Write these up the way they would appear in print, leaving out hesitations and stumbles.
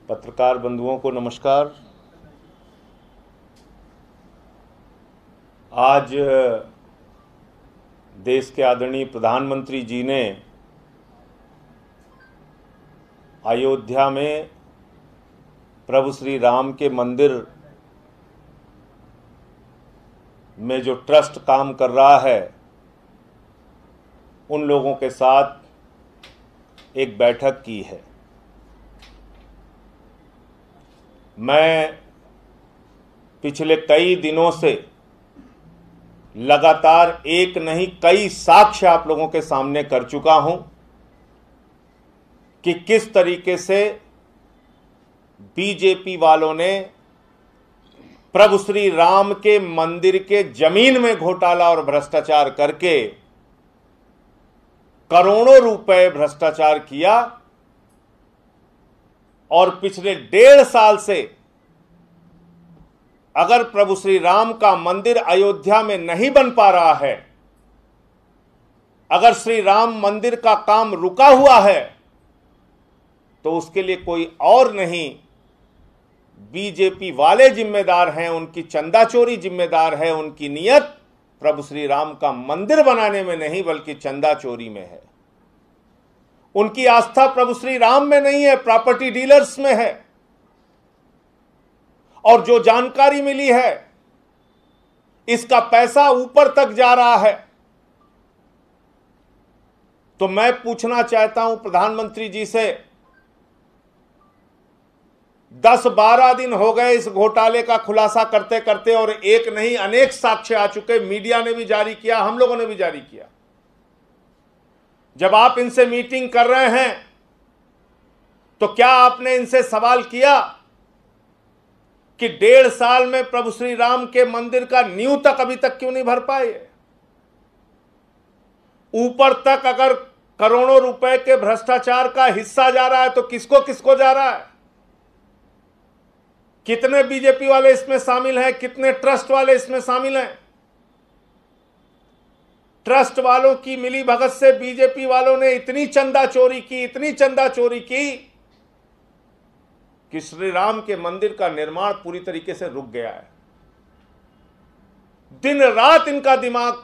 पत्रकार बंधुओं को नमस्कार। आज देश के आदरणीय प्रधानमंत्री जी ने अयोध्या में प्रभु श्री राम के मंदिर में जो ट्रस्ट काम कर रहा है उन लोगों के साथ एक बैठक की है। मैं पिछले कई दिनों से लगातार एक नहीं कई साक्ष्य आप लोगों के सामने कर चुका हूं कि किस तरीके से बीजेपी वालों ने प्रभु श्री राम के मंदिर के जमीन में घोटाला और भ्रष्टाचार करके करोड़ों रुपए भ्रष्टाचार किया और पिछले 1.5 साल से अगर प्रभु श्री राम का मंदिर अयोध्या में नहीं बन पा रहा है, अगर श्री राम मंदिर का काम रुका हुआ है, तो उसके लिए कोई और नहीं बीजेपी वाले जिम्मेदार हैं। उनकी चंदा चोरी जिम्मेदार है। उनकी नियत प्रभु श्री राम का मंदिर बनाने में नहीं बल्कि चंदा चोरी में है। उनकी आस्था प्रभु श्री राम में नहीं है, प्रॉपर्टी डीलर्स में है। और जो जानकारी मिली है इसका पैसा ऊपर तक जा रहा है। तो मैं पूछना चाहता हूं प्रधानमंत्री जी से, 10-12 दिन हो गए इस घोटाले का खुलासा करते करते और एक नहीं अनेक साक्ष्य आ चुके। मीडिया ने भी जारी किया, हम लोगों ने भी जारी किया। जब आप इनसे मीटिंग कर रहे हैं तो क्या आपने इनसे सवाल किया कि 1.5 साल में प्रभु श्री राम के मंदिर का नींव तक अभी तक क्यों नहीं भर पाए? ऊपर तक अगर करोड़ों रुपए के भ्रष्टाचार का हिस्सा जा रहा है तो किसको किसको जा रहा है? कितने बीजेपी वाले इसमें शामिल हैं? कितने ट्रस्ट वाले इसमें शामिल हैं? ट्रस्ट वालों की मिली भगत से बीजेपी वालों ने इतनी चंदा चोरी की कि श्री राम के मंदिर का निर्माण पूरी तरीके से रुक गया है। दिन रात इनका दिमाग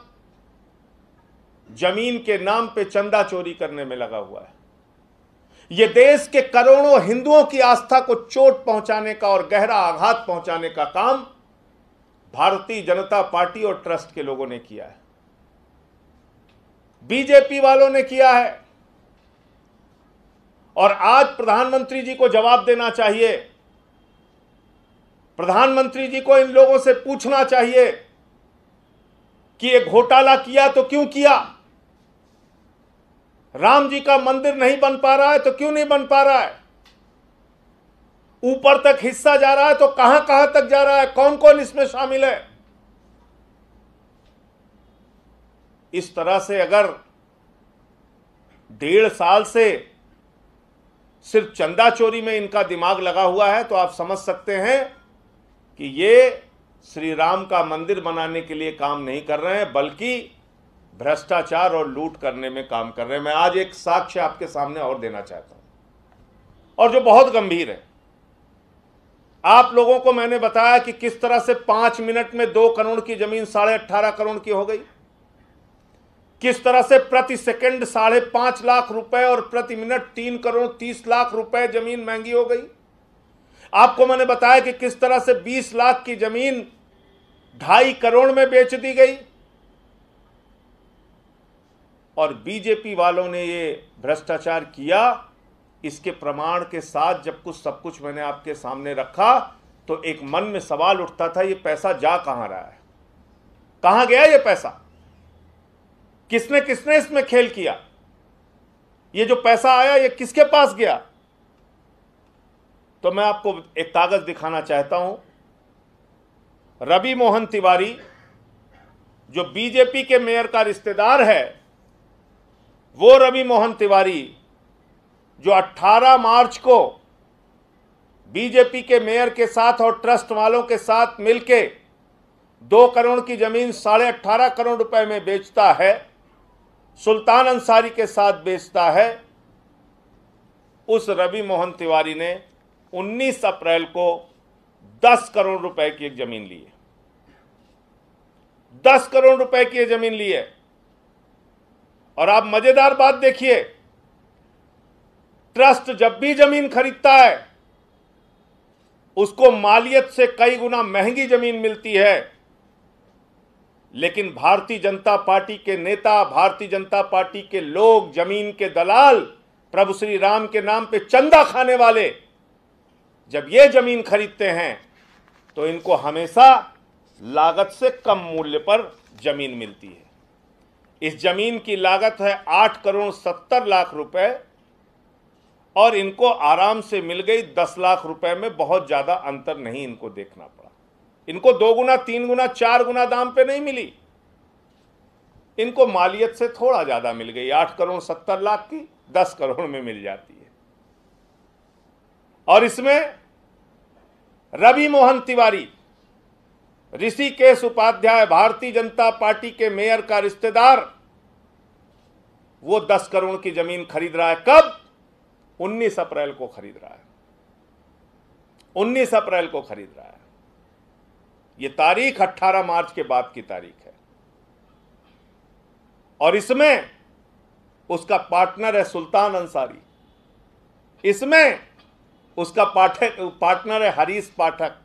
जमीन के नाम पे चंदा चोरी करने में लगा हुआ है। यह देश के करोड़ों हिंदुओं की आस्था को चोट पहुंचाने का और गहरा आघात पहुंचाने का काम भारतीय जनता पार्टी और ट्रस्ट के लोगों ने किया है, बीजेपी वालों ने किया है। और आज प्रधानमंत्री जी को जवाब देना चाहिए। प्रधानमंत्री जी को इन लोगों से पूछना चाहिए कि ये घोटाला किया तो क्यों किया? राम जी का मंदिर नहीं बन पा रहा है तो क्यों नहीं बन पा रहा है? ऊपर तक हिस्सा जा रहा है तो कहां कहां तक जा रहा है? कौन कौन इसमें शामिल है? इस तरह से अगर 1.5 साल से सिर्फ चंदा चोरी में इनका दिमाग लगा हुआ है तो आप समझ सकते हैं कि ये श्री राम का मंदिर बनाने के लिए काम नहीं कर रहे हैं बल्कि भ्रष्टाचार और लूट करने में काम कर रहे हैं। मैं आज एक साक्ष्य आपके सामने और देना चाहता हूं और जो बहुत गंभीर है। आप लोगों को मैंने बताया कि किस तरह से 5 मिनट में 2 करोड़ की जमीन 18.5 करोड़ की हो गई, किस तरह से प्रति सेकंड 5.5 लाख रुपए और प्रति मिनट 3 करोड़ 30 लाख रुपए जमीन महंगी हो गई। आपको मैंने बताया कि किस तरह से 20 लाख की जमीन 2.5 करोड़ में बेच दी गई। और बीजेपी वालों ने ये भ्रष्टाचार किया। इसके प्रमाण के साथ जब सब कुछ मैंने आपके सामने रखा तो एक मन में सवाल उठता था, ये पैसा जा कहां रहा है? कहां गया ये पैसा? किसने किसने इसमें खेल किया? ये जो पैसा आया ये किसके पास गया? तो मैं आपको एक कागज दिखाना चाहता हूं। रवि मोहन तिवारी जो बीजेपी के मेयर का रिश्तेदार है, वो रवि मोहन तिवारी जो 18 मार्च को बीजेपी के मेयर के साथ और ट्रस्ट वालों के साथ मिलके 2 करोड़ की जमीन 18.5 करोड़ रुपए में बेचता है, सुल्तान अंसारी के साथ बेचता है, उस रवि मोहन तिवारी ने 19 अप्रैल को 10 करोड़ रुपए की एक जमीन ली है। 10 करोड़ रुपए की जमीन ली है। और आप मजेदार बात देखिए, ट्रस्ट जब भी जमीन खरीदता है उसको मालियत से कई गुना महंगी जमीन मिलती है, लेकिन भारतीय जनता पार्टी के नेता, भारतीय जनता पार्टी के लोग, जमीन के दलाल, प्रभु श्री राम के नाम पे चंदा खाने वाले जब ये जमीन खरीदते हैं तो इनको हमेशा लागत से कम मूल्य पर जमीन मिलती है। इस जमीन की लागत है 8 करोड़ 70 लाख रुपए और इनको आराम से मिल गई 10 लाख रुपए में। बहुत ज्यादा अंतर नहीं इनको देखना पड़ा। इनको 2 गुना, 3 गुना, 4 गुना दाम पे नहीं मिली, इनको मालियत से थोड़ा ज्यादा मिल गई। 8 करोड़ 70 लाख की 10 करोड़ में मिल जाती है। और इसमें रवि मोहन तिवारी, ऋषिकेश उपाध्याय, भारतीय जनता पार्टी के मेयर का रिश्तेदार, वो 10 करोड़ की जमीन खरीद रहा है। कब? 19 अप्रैल को खरीद रहा है। 19 अप्रैल को खरीद रहा है। ये तारीख 18 मार्च के बाद की तारीख है। और इसमें उसका पार्टनर है सुल्तान अंसारी, इसमें उसका पार्टनर है हरीश पाठक,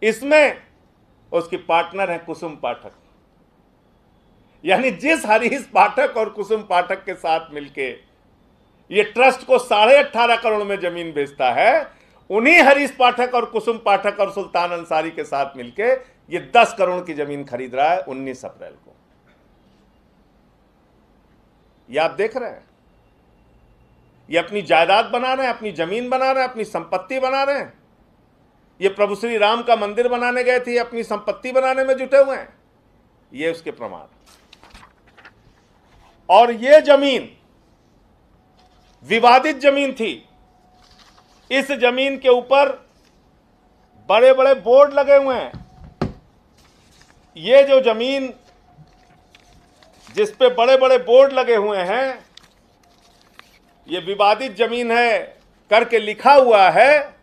इसमें उसकी पार्टनर है कुसुम पाठक। यानी जिस हरीश पाठक और कुसुम पाठक के साथ मिलके ये ट्रस्ट को 18.5 करोड़ में जमीन बेचता है, उन्हीं हरीश पाठक और कुसुम पाठक और सुल्तान अंसारी के साथ मिलके ये 10 करोड़ की जमीन खरीद रहा है 19 अप्रैल को। ये आप देख रहे हैं, ये अपनी जायदाद बना रहे हैं, अपनी जमीन बना रहे हैं, अपनी संपत्ति बना रहे हैं। ये प्रभु श्री राम का मंदिर बनाने गए थे, अपनी संपत्ति बनाने में जुटे हुए हैं। ये उसके प्रमाण। और ये जमीन विवादित जमीन थी। इस जमीन के ऊपर बड़े बड़े बोर्ड लगे हुए हैं। ये जो जमीन जिस पे बड़े बड़े बोर्ड लगे हुए हैं, ये विवादित जमीन है करके लिखा हुआ है।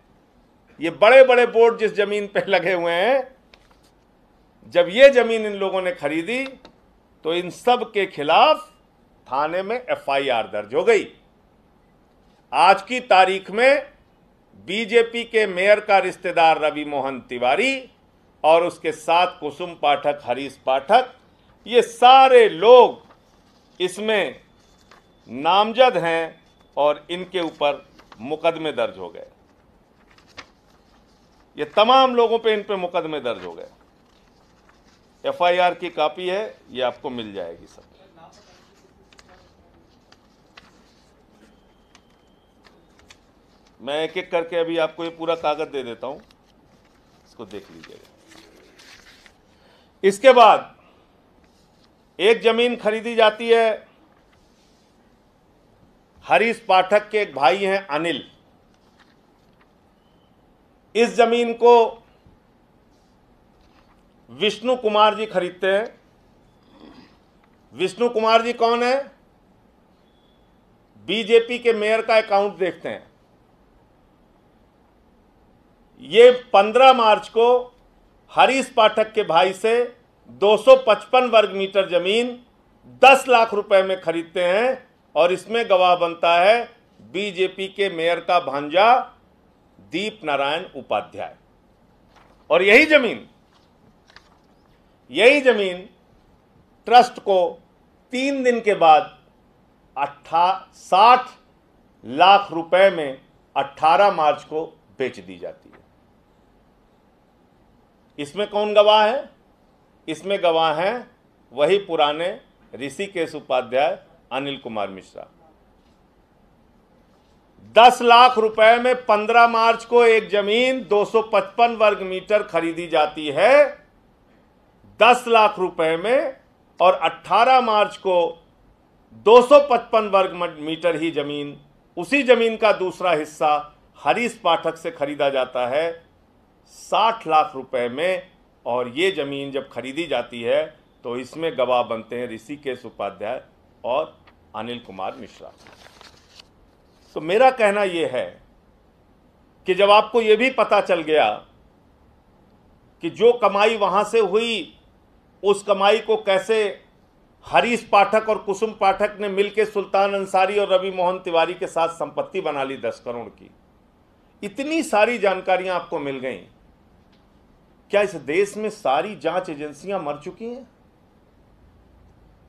ये बड़े बड़े बोर्ड जिस जमीन पे लगे हुए हैं, जब ये जमीन इन लोगों ने खरीदी तो इन सब के खिलाफ थाने में एफआईआर दर्ज हो गई। आज की तारीख में बीजेपी के मेयर का रिश्तेदार रवि मोहन तिवारी और उसके साथ कुसुम पाठक, हरीश पाठक, ये सारे लोग इसमें नामजद हैं और इनके ऊपर मुकदमे दर्ज हो गए। ये तमाम लोगों पे इन पे मुकदमे दर्ज हो गए। एफआईआर की कॉपी है, ये आपको मिल जाएगी सब। मैं एक एक करके अभी आपको ये पूरा कागज दे देता हूं, इसको देख लीजिएगा। इसके बाद एक जमीन खरीदी जाती है। हरीश पाठक के एक भाई हैं अनिल। इस जमीन को विष्णु कुमार जी खरीदते हैं। विष्णु कुमार जी कौन है? बीजेपी के मेयर का अकाउंट देखते हैं। ये 15 मार्च को हरीश पाठक के भाई से 255 वर्ग मीटर जमीन 10 लाख रुपए में खरीदते हैं और इसमें गवाह बनता है बीजेपी के मेयर का भांजा दीप नारायण उपाध्याय। और यही जमीन ट्रस्ट को 3 दिन के बाद 60 लाख रुपए में 18 मार्च को बेच दी जाती है। इसमें कौन गवाह है? इसमें गवाह हैं वही पुराने ऋषिकेश उपाध्याय, अनिल कुमार मिश्रा। 10 लाख रुपए में 15 मार्च को एक जमीन 255 वर्ग मीटर खरीदी जाती है 10 लाख रुपए में, और 18 मार्च को 255 वर्ग मीटर ही जमीन, उसी जमीन का दूसरा हिस्सा हरीश पाठक से खरीदा जाता है 60 लाख रुपए में। और ये जमीन जब खरीदी जाती है तो इसमें गवाह बनते हैं ऋषिकेश उपाध्याय और अनिल कुमार मिश्रा। तो मेरा कहना यह है कि जब आपको यह भी पता चल गया कि जो कमाई वहां से हुई, उस कमाई को कैसे हरीश पाठक और कुसुम पाठक ने मिलकर सुल्तान अंसारी और रवि मोहन तिवारी के साथ संपत्ति बना ली 10 करोड़ की, इतनी सारी जानकारियां आपको मिल गई। क्या इस देश में सारी जांच एजेंसियां मर चुकी हैं?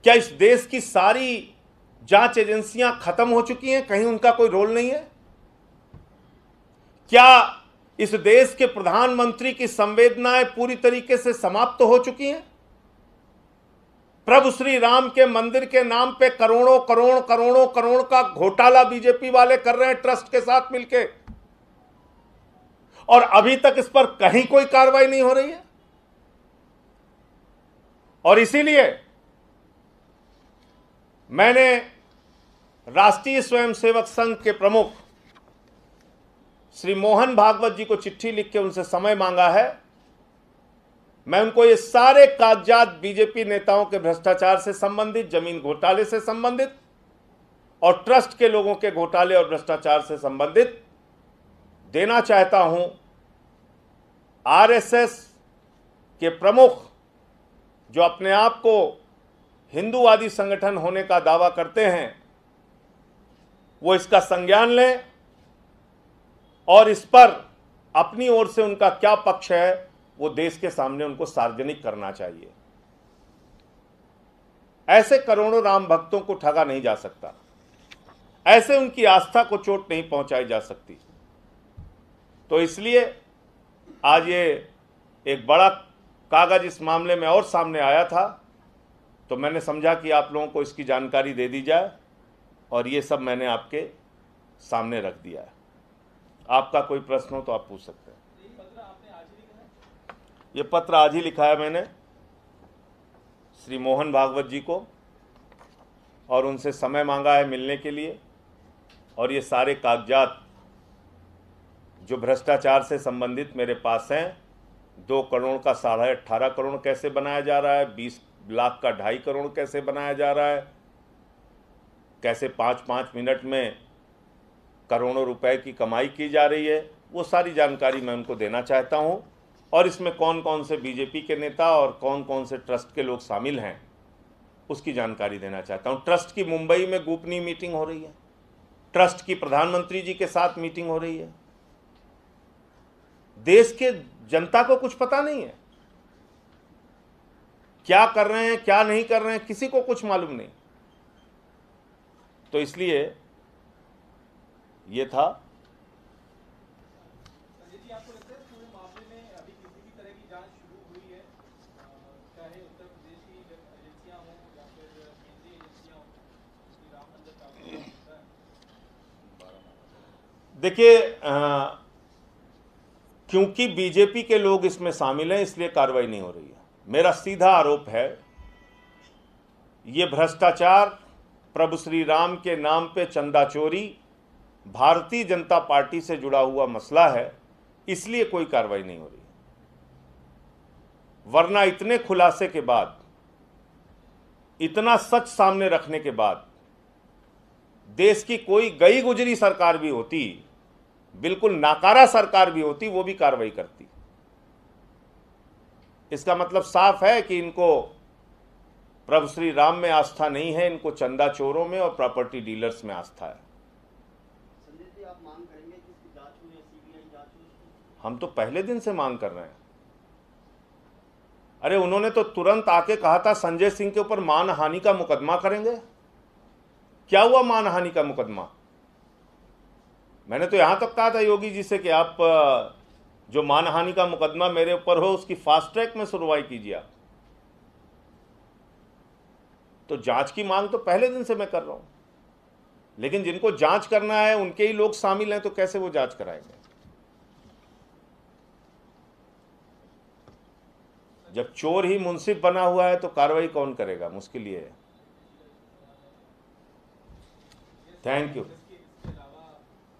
क्या इस देश की सारी जांच एजेंसियां खत्म हो चुकी हैं, कहीं उनका कोई रोल नहीं है? क्या इस देश के प्रधानमंत्री की संवेदनाएं पूरी तरीके से समाप्त हो चुकी हैं? प्रभु श्री राम के मंदिर के नाम पे करोड़ों करोड़ करोड़ों करोड़ का घोटाला बीजेपी वाले कर रहे हैं ट्रस्ट के साथ मिलकर, और अभी तक इस पर कहीं कोई कार्रवाई नहीं हो रही है। और इसीलिए मैंने राष्ट्रीय स्वयंसेवक संघ के प्रमुख श्री मोहन भागवत जी को चिट्ठी लिख के उनसे समय मांगा है। मैं उनको ये सारे कागजात बीजेपी नेताओं के भ्रष्टाचार से संबंधित, जमीन घोटाले से संबंधित और ट्रस्ट के लोगों के घोटाले और भ्रष्टाचार से संबंधित देना चाहता हूं। आरएसएस के प्रमुख जो अपने आप को हिंदूवादी संगठन होने का दावा करते हैं, वो इसका संज्ञान लें और इस पर अपनी ओर से उनका क्या पक्ष है वो देश के सामने उनको सार्वजनिक करना चाहिए। ऐसे करोड़ों राम भक्तों को ठगा नहीं जा सकता, ऐसे उनकी आस्था को चोट नहीं पहुंचाई जा सकती। तो इसलिए आज ये एक बड़ा कागज इस मामले में और सामने आया था, तो मैंने समझा कि आप लोगों को इसकी जानकारी दे दी जाए, और ये सब मैंने आपके सामने रख दिया है। आपका कोई प्रश्न हो तो आप पूछ सकते हैं। ये पत्र आज ही लिखा है मैंने श्री मोहन भागवत जी को, और उनसे समय मांगा है मिलने के लिए। और ये सारे कागजात जो भ्रष्टाचार से संबंधित मेरे पास हैं, 2 करोड़ का 18.5 करोड़ कैसे बनाया जा रहा है, 20 लाख का 2.5 करोड़ कैसे बनाया जा रहा है, कैसे 5-5 मिनट में करोड़ों रुपए की कमाई की जा रही है, वो सारी जानकारी मैं उनको देना चाहता हूं। और इसमें कौन कौन से बीजेपी के नेता और कौन कौन से ट्रस्ट के लोग शामिल हैं उसकी जानकारी देना चाहता हूं। ट्रस्ट की मुंबई में गोपनीय मीटिंग हो रही है, ट्रस्ट की प्रधानमंत्री जी के साथ मीटिंग हो रही है। देश के जनता को कुछ पता नहीं है, क्या कर रहे हैं क्या नहीं कर रहे हैं, किसी को कुछ मालूम नहीं। तो इसलिए ये था। आपको लगता है पूरे मामले में अभी किसी भी तरह की जांच शुरू हुई है, चाहे उत्तर प्रदेश की एजेंसियां हों या फिर केंद्रीय एजेंसियां हों, श्री राम मंदिर का? देखिए, क्योंकि बीजेपी के लोग इसमें शामिल हैं इसलिए कार्रवाई नहीं हो रही है। मेरा सीधा आरोप है ये भ्रष्टाचार, प्रभु श्री राम के नाम पे चंदा चोरी भारतीय जनता पार्टी से जुड़ा हुआ मसला है, इसलिए कोई कार्रवाई नहीं हो रही। वरना इतने खुलासे के बाद, इतना सच सामने रखने के बाद, देश की कोई गई गुजरी सरकार भी होती, बिल्कुल नाकारा सरकार भी होती, वो भी कार्रवाई करती। इसका मतलब साफ है कि इनको प्रभु श्री राम में आस्था नहीं है, इनको चंदा चोरों में और प्रॉपर्टी डीलर्स में आस्था है। आप मांग करेंगे कि इसकी जांच हो या सीबीआई जांच हो? हम तो पहले दिन से मांग कर रहे हैं। अरे उन्होंने तो तुरंत आके कहा था संजय सिंह के ऊपर मानहानि का मुकदमा करेंगे। क्या हुआ मानहानि का मुकदमा? मैंने तो यहां तक कहा था योगी जी से कि आप जो मानहानि का मुकदमा मेरे ऊपर हो उसकी फास्ट ट्रैक में सुनवाई कीजिए आप। तो जांच की मांग तो पहले दिन से मैं कर रहा हूं, लेकिन जिनको जांच करना है उनके ही लोग शामिल हैं, तो कैसे वो जांच कराएंगे? जब चोर ही मुंसिफ बना हुआ है तो कार्रवाई कौन करेगा? मुश्किल ये है। Thank you.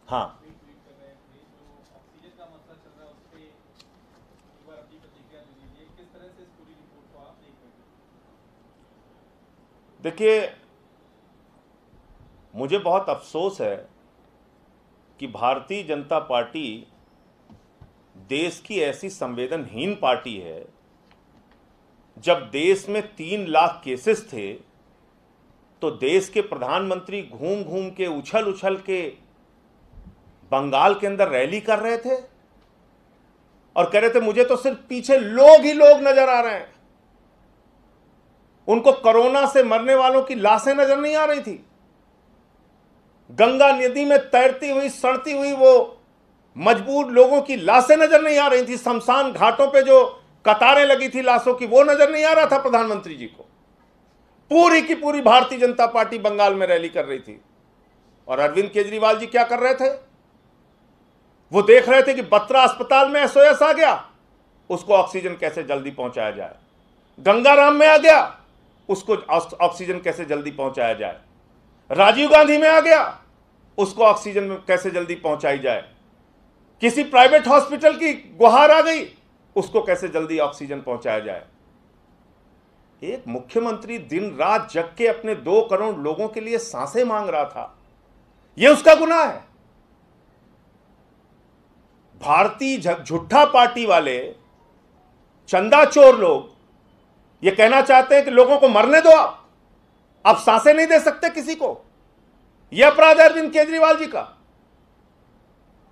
हाँ, देखिए, मुझे बहुत अफसोस है कि भारतीय जनता पार्टी देश की ऐसी संवेदनहीन पार्टी है। जब देश में 3 लाख केसेस थे तो देश के प्रधानमंत्री घूम घूम के उछल उछल के बंगाल के अंदर रैली कर रहे थे और कह रहे थे मुझे तो सिर्फ पीछे लोग ही लोग नजर आ रहे हैं। उनको कोरोना से मरने वालों की लाशें नजर नहीं आ रही थी। गंगा नदी में तैरती हुई सड़ती हुई वो मजबूर लोगों की लाशें नजर नहीं आ रही थी। शमशान घाटों पे जो कतारें लगी थी लाशों की, वो नजर नहीं आ रहा था प्रधानमंत्री जी को। पूरी की पूरी भारतीय जनता पार्टी बंगाल में रैली कर रही थी और अरविंद केजरीवाल जी क्या कर रहे थे? वो देख रहे थे कि बत्रा अस्पताल में एसओएस आ गया, उसको ऑक्सीजन कैसे जल्दी पहुंचाया जाए। गंगाराम में आ गया, उसको ऑक्सीजन कैसे जल्दी पहुंचाया जाए। राजीव गांधी में आ गया, उसको ऑक्सीजन कैसे जल्दी पहुंचाई जाए। किसी प्राइवेट हॉस्पिटल की गुहार आ गई, उसको कैसे जल्दी ऑक्सीजन पहुंचाया जाए। एक मुख्यमंत्री दिन रात जग के अपने 2 करोड़ लोगों के लिए सांसें मांग रहा था, यह उसका गुनाह है। भारतीय झूठा पार्टी वाले चंदा चोर लोग ये कहना चाहते हैं कि लोगों को मरने दो, आप सांसें नहीं दे सकते किसी को। यह अपराध है अरविंद केजरीवाल जी का।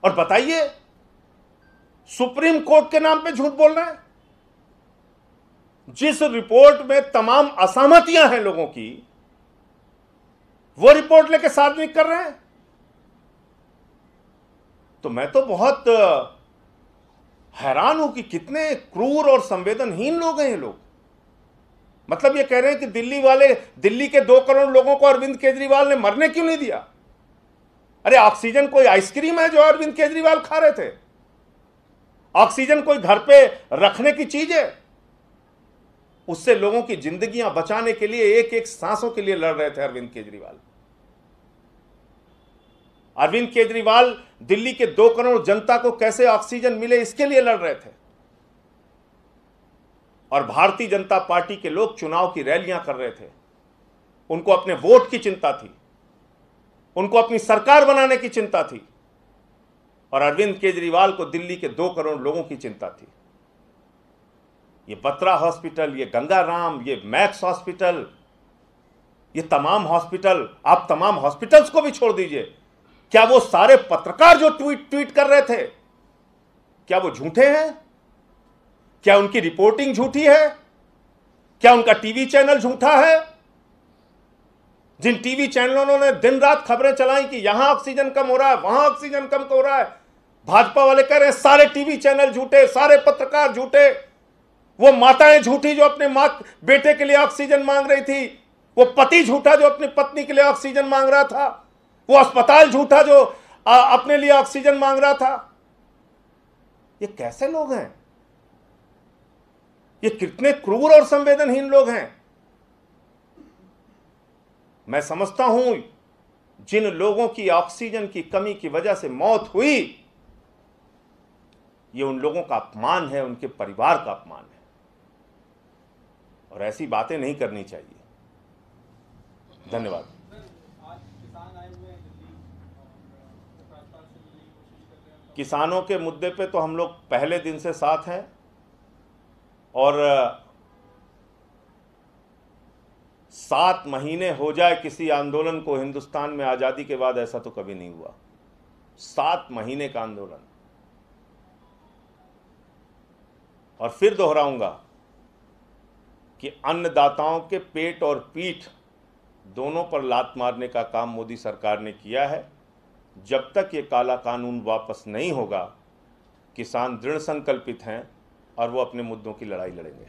और बताइए, सुप्रीम कोर्ट के नाम पे झूठ बोल रहे हैं। जिस रिपोर्ट में तमाम असहमतियां हैं लोगों की, वो रिपोर्ट लेके सार्वजनिक कर रहे हैं। तो मैं तो बहुत हैरान हूं कि कितने क्रूर और संवेदनहीन लोग हैं ये लोग। मतलब ये कह रहे हैं कि दिल्ली के 2 करोड़ लोगों को अरविंद केजरीवाल ने मरने क्यों नहीं दिया। अरे ऑक्सीजन कोई आइसक्रीम है जो अरविंद केजरीवाल खा रहे थे? ऑक्सीजन कोई घर पे रखने की चीज है? उससे लोगों की जिंदगियां बचाने के लिए एक एक सांसों के लिए लड़ रहे थे अरविंद केजरीवाल। अरविंद केजरीवाल दिल्ली के 2 करोड़ जनता को कैसे ऑक्सीजन मिले, इसके लिए लड़ रहे थे। और भारतीय जनता पार्टी के लोग चुनाव की रैलियां कर रहे थे। उनको अपने वोट की चिंता थी, उनको अपनी सरकार बनाने की चिंता थी। और अरविंद केजरीवाल को दिल्ली के 2 करोड़ लोगों की चिंता थी। ये बत्रा हॉस्पिटल, ये गंगाराम, ये मैक्स हॉस्पिटल, ये तमाम हॉस्पिटल, आप तमाम हॉस्पिटल्स को भी छोड़ दीजिए। क्या वो सारे पत्रकार जो ट्वीट कर रहे थे, क्या वो झूठे हैं? क्या उनकी रिपोर्टिंग झूठी है? क्या उनका टीवी चैनल झूठा है? जिन टीवी चैनलों ने दिन रात खबरें चलाई कि यहां ऑक्सीजन कम हो रहा है, वहां ऑक्सीजन कम हो रहा है, भाजपा वाले कह रहे हैं सारे टीवी चैनल झूठे, सारे पत्रकार झूठे। वो माताएं झूठी जो अपने बेटे के लिए ऑक्सीजन मांग रही थी, वो पति झूठा जो अपनी पत्नी के लिए ऑक्सीजन मांग रहा था, वो अस्पताल झूठा जो अपने लिए ऑक्सीजन मांग रहा था। ये कैसे लोग हैं? ये कितने क्रूर और संवेदनहीन लोग हैं। मैं समझता हूं जिन लोगों की ऑक्सीजन की कमी की वजह से मौत हुई, ये उन लोगों का अपमान है, उनके परिवार का अपमान है। और ऐसी बातें नहीं करनी चाहिए। धन्यवाद। आज किसान आए हुए हैं दिल्ली और राज्यपाल से मिलने की कोशिश कर रहे हैं। किसानों के मुद्दे पे तो हम लोग पहले दिन से साथ हैं और 7 महीने हो जाए किसी आंदोलन को हिंदुस्तान में आज़ादी के बाद, ऐसा तो कभी नहीं हुआ। 7 महीने का आंदोलन। और फिर दोहराऊंगा कि अन्नदाताओं के पेट और पीठ दोनों पर लात मारने का काम मोदी सरकार ने किया है। जब तक ये काला कानून वापस नहीं होगा, किसान दृढ़ संकल्पित हैं और वो अपने मुद्दों की लड़ाई लड़ेंगे।